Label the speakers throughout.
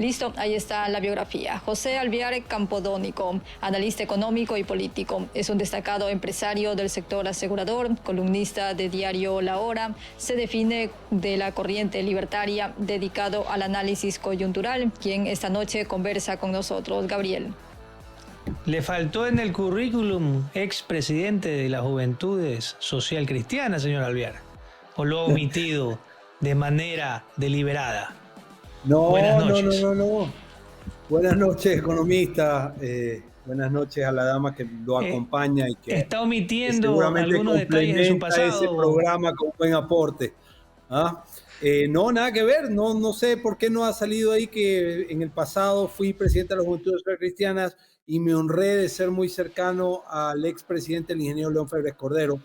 Speaker 1: Listo, ahí está la biografía. José Alvear Campodónico, analista económico y político. Es un destacado empresario del sector asegurador, columnista de diario La Hora. Se define de la corriente libertaria dedicado al análisis coyuntural, quien esta noche conversa con nosotros. Gabriel.
Speaker 2: Le faltó en el currículum expresidente de las Juventudes Social Cristiana, señor Alvear, o lo ha omitido de manera deliberada.
Speaker 3: No,
Speaker 2: Buenas noches.
Speaker 3: no. Buenas noches, economista. Buenas noches a la dama que lo acompaña y que
Speaker 2: está omitiendo
Speaker 3: seguramente
Speaker 2: algunos detalles de su pasado.
Speaker 3: ese programa con buen aporte. ¿Ah? No, nada que ver. No sé por qué no ha salido ahí que en el pasado fui presidente de las Juventudes Cristianas y me honré de ser muy cercano al expresidente, el ingeniero León Febres Cordero,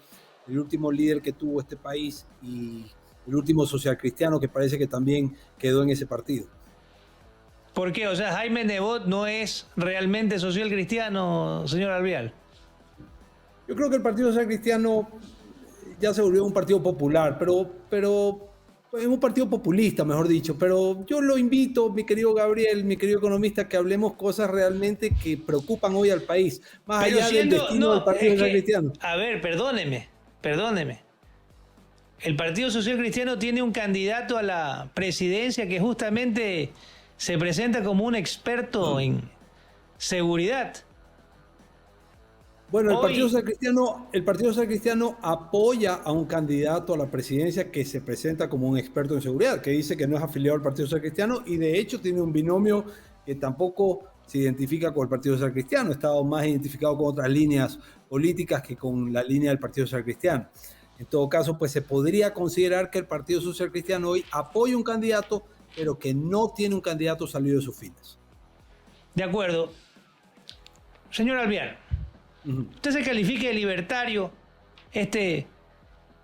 Speaker 3: el último líder que tuvo este país y el último socialcristiano que parece que también quedó en ese partido.
Speaker 2: ¿Por qué? O sea, Jaime Nebot no es realmente socialcristiano, señor Alvear.
Speaker 3: Yo creo que el Partido Social Cristiano ya se volvió un partido popular, pero es un partido populista, mejor dicho. Pero yo lo invito, mi querido Gabriel, mi querido economista, que hablemos cosas realmente que preocupan hoy al país, más
Speaker 2: pero
Speaker 3: allá del destino del Partido Social Cristiano.
Speaker 2: A ver, perdóneme. El Partido Social Cristiano tiene un candidato a la presidencia que justamente se presenta como un experto en seguridad.
Speaker 3: Bueno, el Partido Social Cristiano apoya a un candidato a la presidencia que se presenta como un experto en seguridad, que dice que no es afiliado al Partido Social Cristiano y de hecho tiene un binomio que tampoco se identifica con el Partido Social Cristiano, está más identificado con otras líneas políticas que con la línea del Partido Social Cristiano. En todo caso, pues se podría considerar que el Partido Social Cristiano hoy apoya un candidato, pero que no tiene un candidato salido de sus filas.
Speaker 2: De acuerdo. Señor Alvear, usted se califica de libertario, este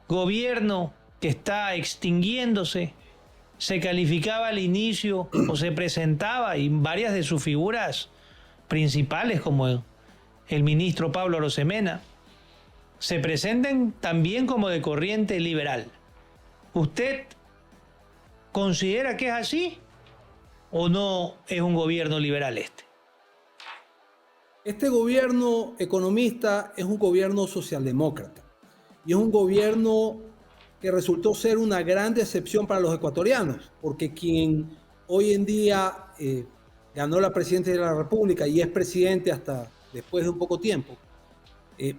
Speaker 2: gobierno que está extinguiéndose, se calificaba al inicio o se presentaba y varias de sus figuras principales como el ministro Pablo Arosemena se presentan también como de corriente liberal. ¿Usted considera que es así o no es un gobierno liberal este?
Speaker 3: Este gobierno economista es un gobierno socialdemócrata y es un gobierno que resultó ser una gran decepción para los ecuatorianos, porque quien hoy en día ganó la presidencia de la República y es presidente hasta después de un poco tiempo,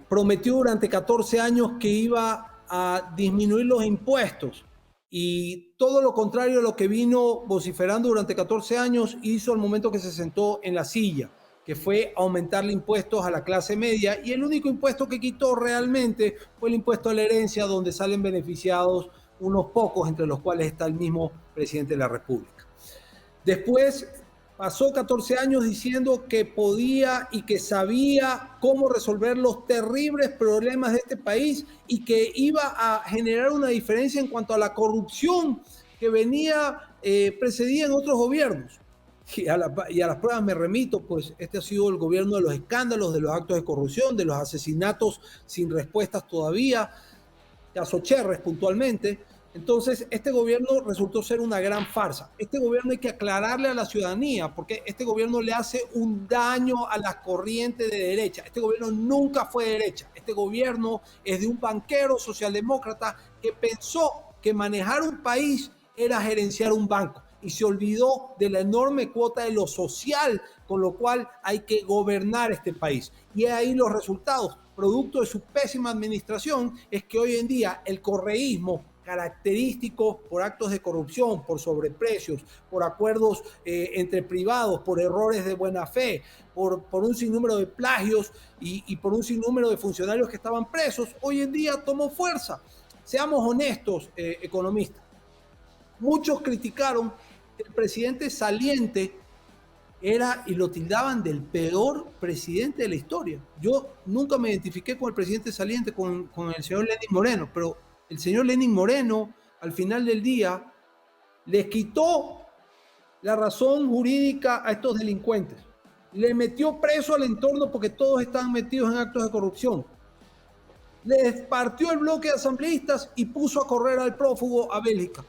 Speaker 3: prometió durante 14 años que iba a disminuir los impuestos y todo lo contrario a lo que vino vociferando durante 14 años hizo al momento que se sentó en la silla, que fue aumentarle impuestos a la clase media, y el único impuesto que quitó realmente fue el impuesto a la herencia, donde salen beneficiados unos pocos, entre los cuales está el mismo presidente de la República. Después pasó 14 años diciendo que podía y que sabía cómo resolver los terribles problemas de este país y que iba a generar una diferencia en cuanto a la corrupción que venía precedida en otros gobiernos. Y a las pruebas me remito, pues este ha sido el gobierno de los escándalos, de los actos de corrupción, de los asesinatos sin respuestas todavía, caso Cherres puntualmente. Entonces, este gobierno resultó ser una gran farsa. Este gobierno hay que aclararle a la ciudadanía, porque este gobierno le hace un daño a la corriente de derecha. Este gobierno nunca fue de derecha. Este gobierno es de un banquero socialdemócrata que pensó que manejar un país era gerenciar un banco y se olvidó de la enorme cuota de lo social, con lo cual hay que gobernar este país. Y ahí los resultados, producto de su pésima administración, es que hoy en día el correísmo, característico por actos de corrupción, por sobreprecios, por acuerdos entre privados, por errores de buena fe, por un sinnúmero de plagios y por un sinnúmero de funcionarios que estaban presos, hoy en día tomó fuerza. Seamos honestos, economistas. Muchos criticaron que el presidente saliente era y lo tildaban del peor presidente de la historia. Yo nunca me identifiqué con el presidente saliente, con el señor Lenín Moreno, pero el señor Lenín Moreno, al final del día, les quitó la razón jurídica a estos delincuentes. Le metió preso al entorno porque todos estaban metidos en actos de corrupción. Les partió el bloque de asambleístas y puso a correr al prófugo a Bélgica.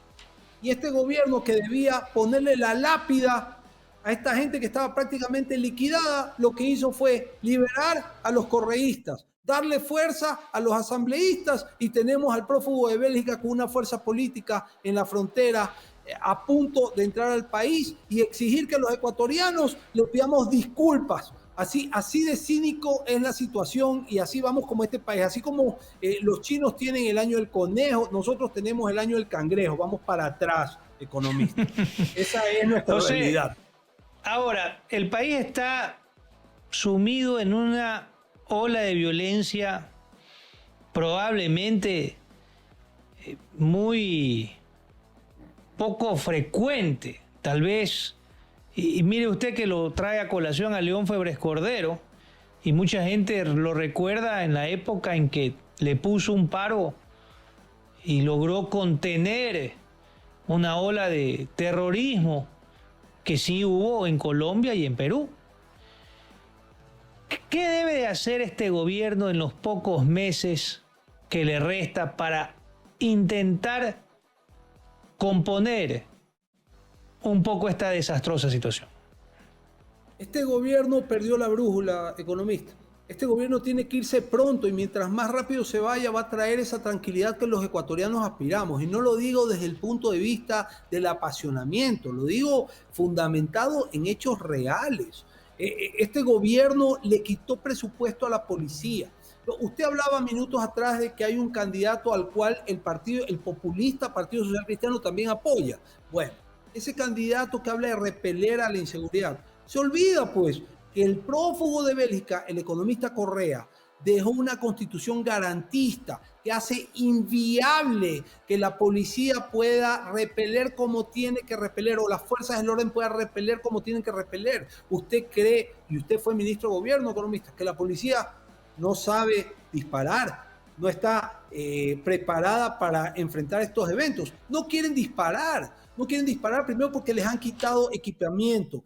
Speaker 3: Y este gobierno, que debía ponerle la lápida a esta gente que estaba prácticamente liquidada, lo que hizo fue liberar a los correístas, darle fuerza a los asambleístas, y tenemos al prófugo de Bélgica con una fuerza política en la frontera a punto de entrar al país, y exigir que los ecuatorianos le pidamos disculpas. Así de cínico es la situación, y así vamos como este país. Así como los chinos tienen el año del conejo, nosotros tenemos el año del cangrejo. Vamos para atrás, economistas. Esa es nuestra realidad.
Speaker 2: Ahora, el país está sumido en una ola de violencia probablemente muy poco frecuente, tal vez. Y mire usted que lo trae a colación a León Febres Cordero, y mucha gente lo recuerda en la época en que le puso un paro y logró contener una ola de terrorismo que sí hubo en Colombia y en Perú. ¿Qué debe de hacer este gobierno en los pocos meses que le resta para intentar componer un poco esta desastrosa situación?
Speaker 3: Este gobierno perdió la brújula, economista. Este gobierno tiene que irse pronto, y mientras más rápido se vaya va a traer esa tranquilidad que los ecuatorianos aspiramos. Y no lo digo desde el punto de vista del apasionamiento, lo digo fundamentado en hechos reales. Este gobierno le quitó presupuesto a la policía. Usted hablaba minutos atrás de que hay un candidato al cual el populista Partido Social Cristiano también apoya. Bueno, ese candidato que habla de repeler a la inseguridad, se olvida pues que el prófugo de Bélgica, el economista Correa, dejó una constitución garantista que hace inviable que la policía pueda repeler como tiene que repeler, o las fuerzas del orden puedan repeler como tienen que repeler. ¿Usted cree, y usted fue ministro de gobierno, economista, que la policía no sabe disparar, no está preparada para enfrentar estos eventos? No quieren disparar primero porque les han quitado equipamiento,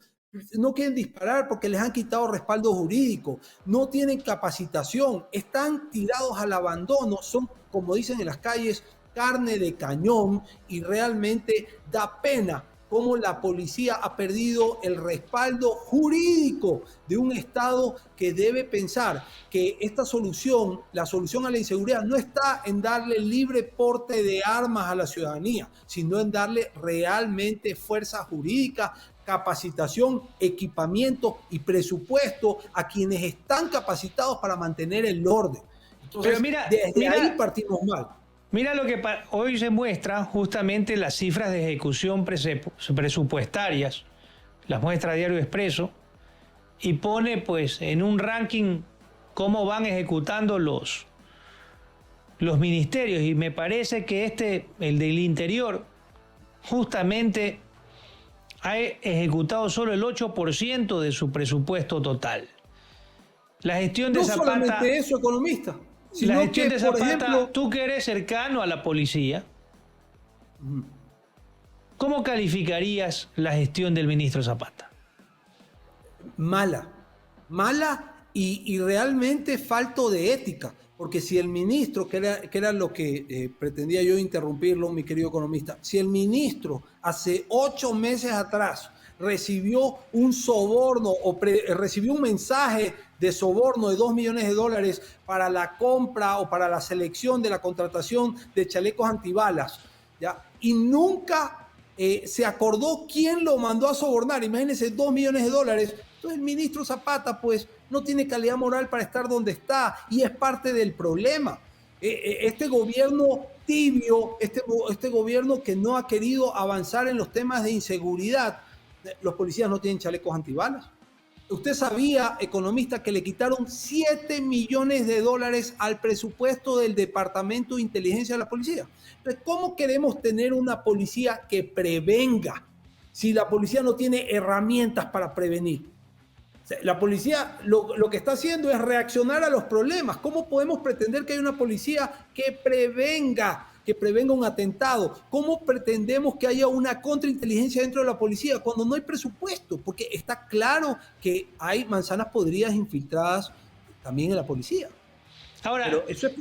Speaker 3: no quieren disparar porque les han quitado respaldo jurídico, no tienen capacitación, están tirados al abandono, son, como dicen en las calles, carne de cañón, y realmente da pena cómo la policía ha perdido el respaldo jurídico de un Estado que debe pensar que esta solución, la solución a la inseguridad, no está en darle libre porte de armas a la ciudadanía, sino en darle realmente fuerza jurídica, capacitación, equipamiento y presupuesto a quienes están capacitados para mantener el orden. Entonces,
Speaker 2: pero mira,
Speaker 3: ahí partimos mal.
Speaker 2: Mira lo que hoy se muestra, justamente las cifras de ejecución presupuestarias, las muestra Diario Expreso, y pone pues en un ranking cómo van ejecutando los ministerios, y me parece que el del Interior, justamente ha ejecutado solo el 8% de su presupuesto total. La gestión de Zapata...
Speaker 3: No solamente eso, economista.
Speaker 2: La gestión de Zapata,
Speaker 3: por ejemplo,
Speaker 2: tú que eres cercano a la policía, ¿cómo calificarías la gestión del ministro Zapata?
Speaker 3: Mala y realmente falto de ética. Porque si el ministro, que era lo que pretendía yo interrumpirlo, mi querido economista, si el ministro hace 8 meses atrás recibió un soborno recibió un mensaje de soborno de $2 millones para la compra o para la selección de la contratación de chalecos antibalas, ¿ya? Y nunca se acordó quién lo mandó a sobornar. Imagínense, $2 millones. Entonces el ministro Zapata pues no tiene calidad moral para estar donde está, y es parte del problema. Este gobierno tibio, este gobierno que no ha querido avanzar en los temas de inseguridad. Los policías no tienen chalecos antibalas. Usted sabía, economista, que le quitaron $7 millones al presupuesto del Departamento de Inteligencia de la Policía. Entonces, ¿cómo queremos tener una policía que prevenga si la policía no tiene herramientas para prevenir? La policía lo que está haciendo es reaccionar a los problemas. ¿Cómo podemos pretender que haya una policía que prevenga un atentado? ¿Cómo pretendemos que haya una contrainteligencia dentro de la policía cuando no hay presupuesto? Porque está claro que hay manzanas podridas infiltradas también en la policía.
Speaker 2: Ahora,
Speaker 3: pero eso es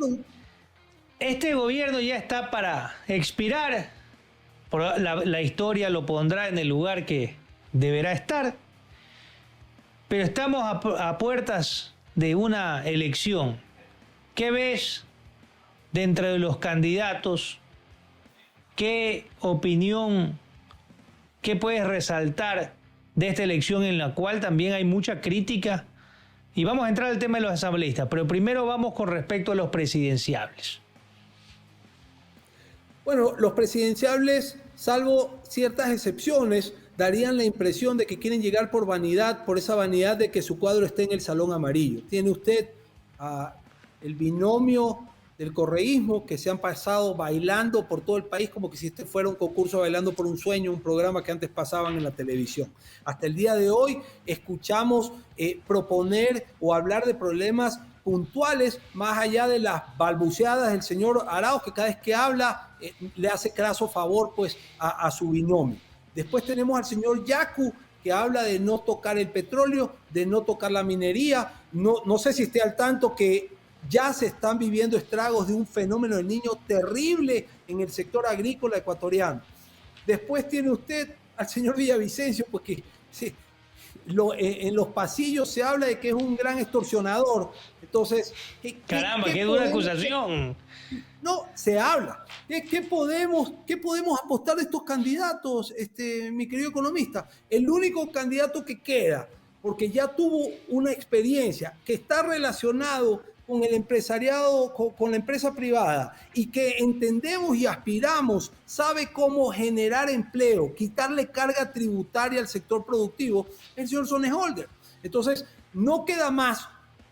Speaker 2: este gobierno ya está para expirar. La historia lo pondrá en el lugar que deberá estar. pero estamos a puertas de una elección. ¿Qué ves dentro de los candidatos? ¿Qué opinión, qué puedes resaltar de esta elección en la cual también hay mucha crítica? Y vamos a entrar al tema de los asambleístas, pero primero vamos con respecto a los presidenciables.
Speaker 3: Bueno, los presidenciables, salvo ciertas excepciones, darían la impresión de que quieren llegar por vanidad, por esa vanidad de que su cuadro esté en el Salón Amarillo. Tiene usted el binomio del correísmo que se han pasado bailando por todo el país como que si este fuera un concurso Bailando por un Sueño, un programa que antes pasaban en la televisión. Hasta el día de hoy escuchamos proponer o hablar de problemas puntuales, más allá de las balbuceadas del señor Arauz, que cada vez que habla le hace craso favor pues, a su binomio. Después tenemos al señor Yacu, que habla de no tocar el petróleo, de no tocar la minería. No sé si esté al tanto que ya se están viviendo estragos de un fenómeno del niño terrible en el sector agrícola ecuatoriano. Después tiene usted al señor Villavicencio, porque sí, en los pasillos se habla de que es un gran extorsionador. Entonces,
Speaker 2: caramba, qué dura acusación.
Speaker 3: No, se habla. ¿Qué podemos apostar de estos candidatos, mi querido economista? El único candidato que queda, porque ya tuvo una experiencia, que está relacionado con el empresariado, con la empresa privada, y que entendemos y aspiramos, sabe cómo generar empleo, quitarle carga tributaria al sector productivo, el señor Sonneholder. Entonces, no queda más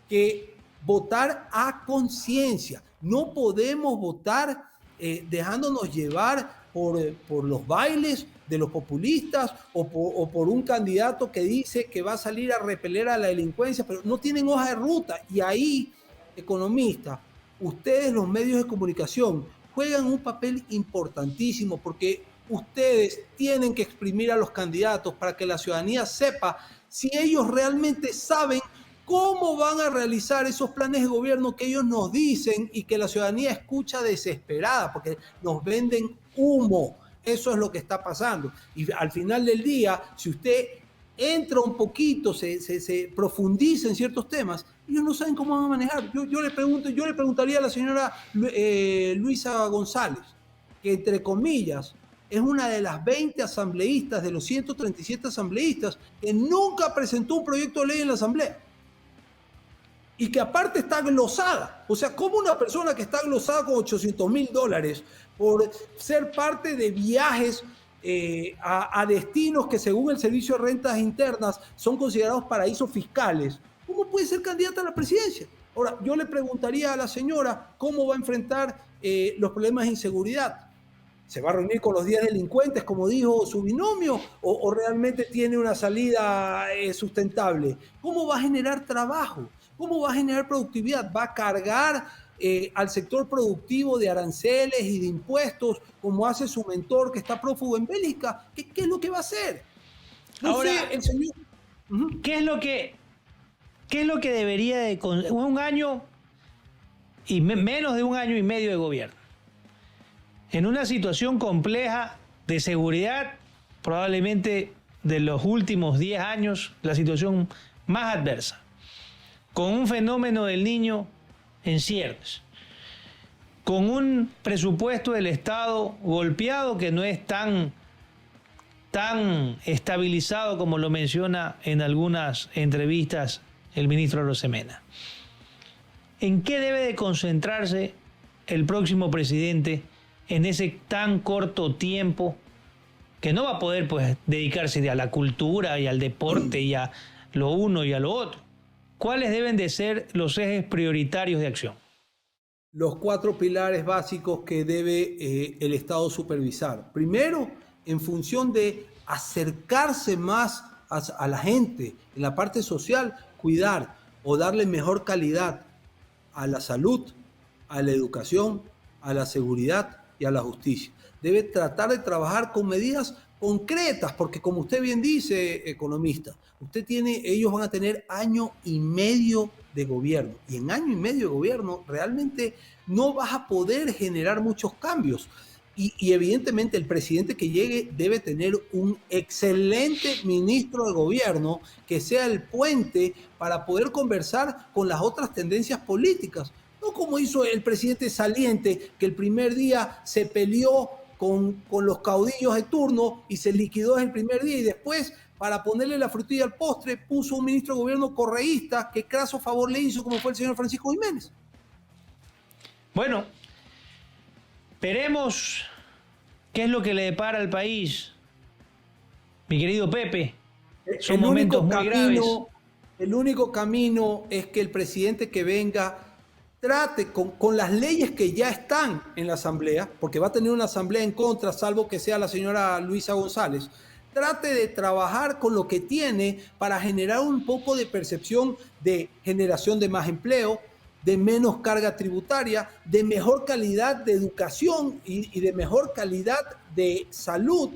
Speaker 3: que votar a conciencia. No podemos votar dejándonos llevar por los bailes de los populistas o por un candidato que dice que va a salir a repeler a la delincuencia, pero no tienen hoja de ruta. Y ahí, economista, ustedes, los medios de comunicación, juegan un papel importantísimo porque ustedes tienen que exprimir a los candidatos para que la ciudadanía sepa si ellos realmente saben cómo van a realizar esos planes de gobierno que ellos nos dicen y que la ciudadanía escucha desesperada porque nos venden humo. Eso es lo que está pasando. Y al final del día, si usted entra un poquito, se profundiza en ciertos temas, ellos no saben cómo van a manejar. Yo le preguntaría a la señora Luisa González, que entre comillas es una de las 20 asambleístas de los 137 asambleístas que nunca presentó un proyecto de ley en la asamblea. Y que aparte está glosada. O sea, ¿cómo una persona que está glosada con $800,000 por ser parte de viajes a destinos que según el Servicio de Rentas Internas son considerados paraísos fiscales, cómo puede ser candidata a la presidencia? Ahora, yo le preguntaría a la señora cómo va a enfrentar los problemas de inseguridad. ¿Se va a reunir con los 10 delincuentes, como dijo su binomio, o realmente tiene una salida sustentable? ¿Cómo va a generar trabajo? ¿Cómo va a generar productividad? ¿Va a cargar al sector productivo de aranceles y de impuestos como hace su mentor que está prófugo en Bélgica? ¿Qué es lo que va a hacer? No
Speaker 2: ahora,
Speaker 3: sé, el señor...
Speaker 2: ¿Qué es lo que debería de... Un año y menos de un año y medio de gobierno? En una situación compleja de seguridad, probablemente de los últimos 10 años, la situación más adversa, con un fenómeno del niño en ciernes, con un presupuesto del Estado golpeado que no es tan estabilizado como lo menciona en algunas entrevistas el ministro Arosemena. ¿En qué debe de concentrarse el próximo presidente en ese tan corto tiempo que no va a poder pues dedicarse a la cultura y al deporte y a lo uno y a lo otro? ¿Cuáles deben de ser los ejes prioritarios de acción?
Speaker 3: Los 4 pilares básicos que debe el Estado supervisar. Primero, en función de acercarse más a la gente, en la parte social, cuidar o darle mejor calidad a la salud, a la educación, a la seguridad y a la justicia. Debe tratar de trabajar con medidas concretas, porque como usted bien dice, economista, ellos van a tener año y medio de gobierno, y en año y medio de gobierno realmente no vas a poder generar muchos cambios. y evidentemente el presidente que llegue debe tener un excelente ministro de gobierno que sea el puente para poder conversar con las otras tendencias políticas. No como hizo el presidente saliente, que el primer día se peleó con los caudillos de turno y se liquidó en el primer día, y después, para ponerle la frutilla al postre, puso un ministro de gobierno correísta que craso favor le hizo, como fue el señor Francisco Jiménez.
Speaker 2: Bueno, veremos qué es lo que le depara al país, mi querido Pepe. Son momentos muy graves.
Speaker 3: El único camino es que el presidente que venga trate con las leyes que ya están en la Asamblea, porque va a tener una Asamblea en contra, salvo que sea la señora Luisa González, trate de trabajar con lo que tiene para generar un poco de percepción de generación de más empleo, de menos carga tributaria, de mejor calidad de educación y de mejor calidad de salud.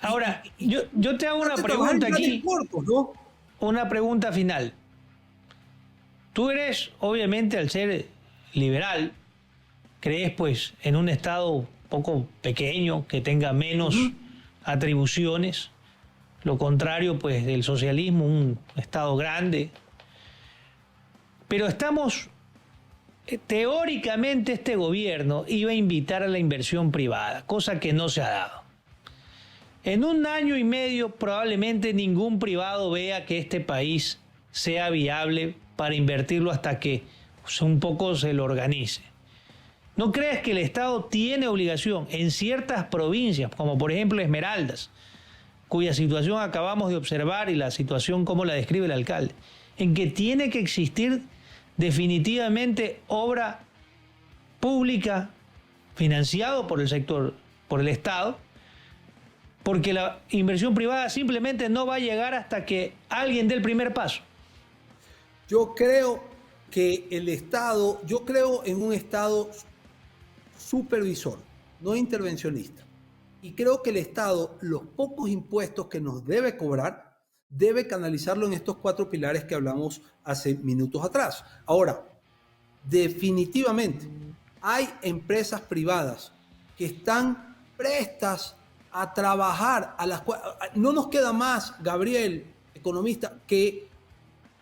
Speaker 2: Ahora, yo te hago una pregunta aquí,
Speaker 3: cortos, ¿no?
Speaker 2: Una pregunta final. Tú eres, obviamente, al ser liberal, crees pues en un Estado un poco pequeño, que tenga menos atribuciones, lo contrario pues del socialismo, un Estado grande. Pero teóricamente este gobierno iba a invitar a la inversión privada, cosa que no se ha dado. En 1 año y medio probablemente ningún privado vea que este país sea viable para invertirlo hasta que un poco se lo organice. ¿No crees que el Estado tiene obligación en ciertas provincias, como por ejemplo Esmeraldas, cuya situación acabamos de observar y la situación como la describe el alcalde, en que tiene que existir definitivamente obra pública financiado por el sector, por el Estado, porque la inversión privada simplemente no va a llegar hasta que alguien dé el primer paso?
Speaker 3: Yo creo que yo creo en un Estado supervisor, no intervencionista. Y creo que el Estado, los pocos impuestos que nos debe cobrar, debe canalizarlo en estos 4 pilares que hablamos hace minutos atrás. Ahora, definitivamente, hay empresas privadas que están prestas a trabajar, no nos queda más, Gabriel, economista, que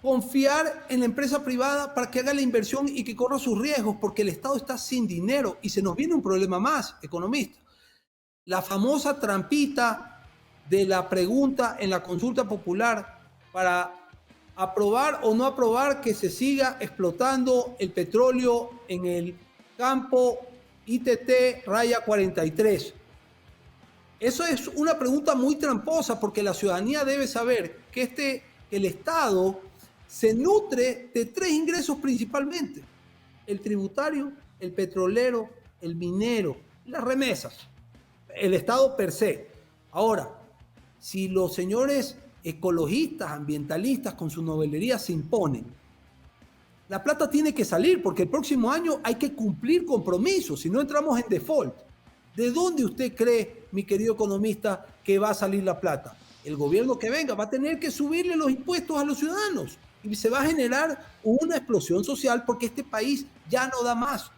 Speaker 3: confiar en la empresa privada para que haga la inversión y que corra sus riesgos, porque el Estado está sin dinero y se nos viene un problema más, economista. La famosa trampita de la pregunta en la consulta popular para aprobar o no aprobar que se siga explotando el petróleo en el campo ITT raya 43. Eso es una pregunta muy tramposa, porque la ciudadanía debe saber que el Estado se nutre de 3 ingresos principalmente: el tributario, el petrolero, el minero, las remesas. El Estado per se. Ahora, si los señores ecologistas, ambientalistas con su novelería se imponen, la plata tiene que salir, porque el próximo año hay que cumplir compromisos, si no entramos en default. ¿De dónde usted cree, mi querido economista, que va a salir la plata? El gobierno que venga va a tener que subirle los impuestos a los ciudadanos y se va a generar una explosión social, porque este país ya no da más.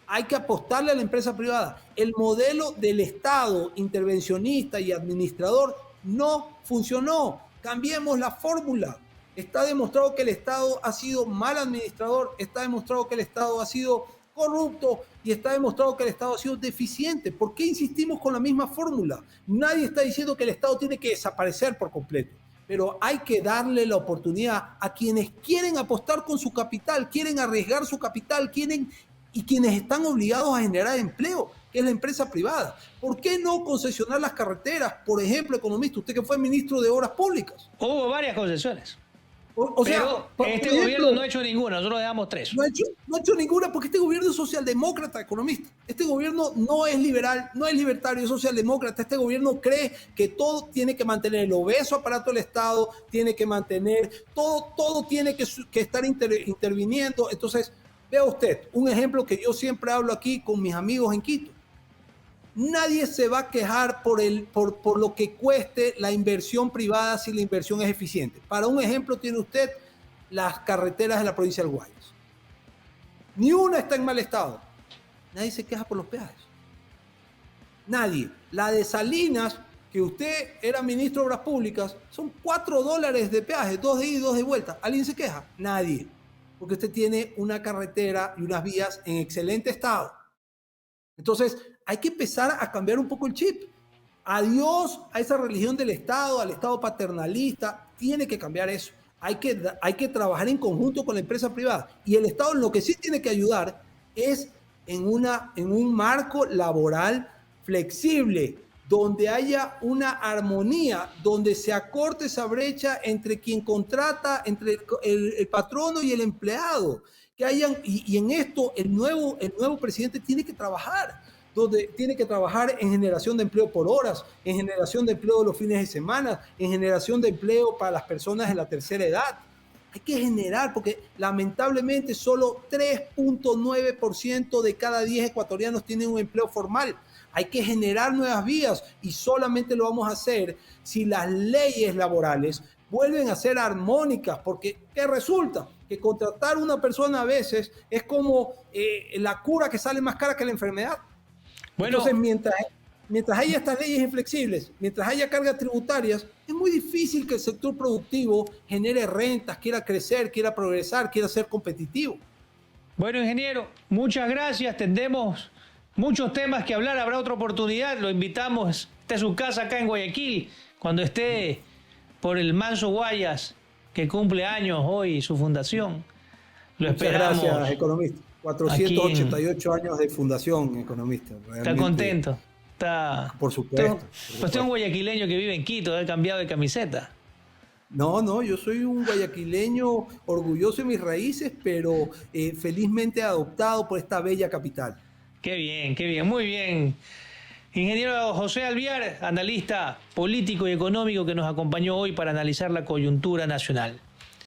Speaker 3: Hay que apostarle a la empresa privada. El modelo del Estado intervencionista y administrador no funcionó. Cambiemos la fórmula. Está demostrado que el Estado ha sido mal administrador, está demostrado que el Estado ha sido corrupto y está demostrado que el Estado ha sido deficiente. ¿Por qué insistimos con la misma fórmula? Nadie está diciendo que el Estado tiene que desaparecer por completo, pero hay que darle la oportunidad a quienes quieren apostar con su capital, quieren arriesgar su capital, y quienes están obligados a generar empleo, que es la empresa privada. ¿Por qué no concesionar las carreteras? Por ejemplo, economista, usted que fue ministro de Obras Públicas.
Speaker 2: Hubo varias concesiones.
Speaker 3: Pero
Speaker 2: este gobierno no ha hecho ninguna, nosotros le damos 3.
Speaker 3: No ha hecho ninguna, porque este gobierno es socialdemócrata, economista. Este gobierno no es liberal, no es libertario, es socialdemócrata. Este gobierno cree que todo tiene que mantener el obeso aparato del Estado, tiene que mantener, todo tiene que estar interviniendo. Entonces, vea usted, un ejemplo que yo siempre hablo aquí con mis amigos en Quito. Nadie se va a quejar por lo que cueste la inversión privada si la inversión es eficiente. Para un ejemplo tiene usted las carreteras de la provincia del Guayas. Ni una está en mal estado. Nadie se queja por los peajes. Nadie. La de Salinas, que usted era ministro de Obras Públicas, son $4 de peaje, 2 de ida y 2 de vuelta. ¿Alguien se queja? Nadie. Porque usted tiene una carretera y unas vías en excelente estado. Entonces, hay que empezar a cambiar un poco el chip. Adiós a esa religión del Estado, al Estado paternalista. Tiene que cambiar eso. Hay que trabajar en conjunto con la empresa privada. Y el Estado en lo que sí tiene que ayudar es en un marco laboral flexible, donde haya una armonía, donde se acorte esa brecha entre quien contrata, entre el patrono y el empleado. Y en esto el nuevo presidente tiene que trabajar, donde tiene que trabajar en generación de empleo por horas, en generación de empleo de los fines de semana, en generación de empleo para las personas de la tercera edad. Hay que generar, porque lamentablemente solo 3.9% de cada 10 ecuatorianos tienen un empleo formal. Hay que generar nuevas vías y solamente lo vamos a hacer si las leyes laborales vuelven a ser armónicas, porque ¿qué resulta? Que contratar a una persona a veces es como la cura que sale más cara que la enfermedad. Bueno, entonces, mientras haya estas leyes inflexibles, mientras haya cargas tributarias, es muy difícil que el sector productivo genere rentas, quiera crecer, quiera progresar, quiera ser competitivo.
Speaker 2: Bueno, ingeniero, muchas gracias. Tendremos muchos temas que hablar. Habrá otra oportunidad. Lo invitamos. Esta es su casa acá en Guayaquil. Cuando esté por el Manso Guayas, que cumple años hoy su fundación. Lo esperamos.
Speaker 3: Muchas gracias, economista. 488 años de fundación, economista.
Speaker 2: Realmente. Está contento. Está,
Speaker 3: por supuesto.
Speaker 2: Usted es un guayaquileño que vive en Quito, ha cambiado de camiseta.
Speaker 3: No, yo soy un guayaquileño orgulloso de mis raíces, pero felizmente adoptado por esta bella capital.
Speaker 2: Qué bien, muy bien. Ingeniero José Alvear, analista político y económico que nos acompañó hoy para analizar la coyuntura nacional.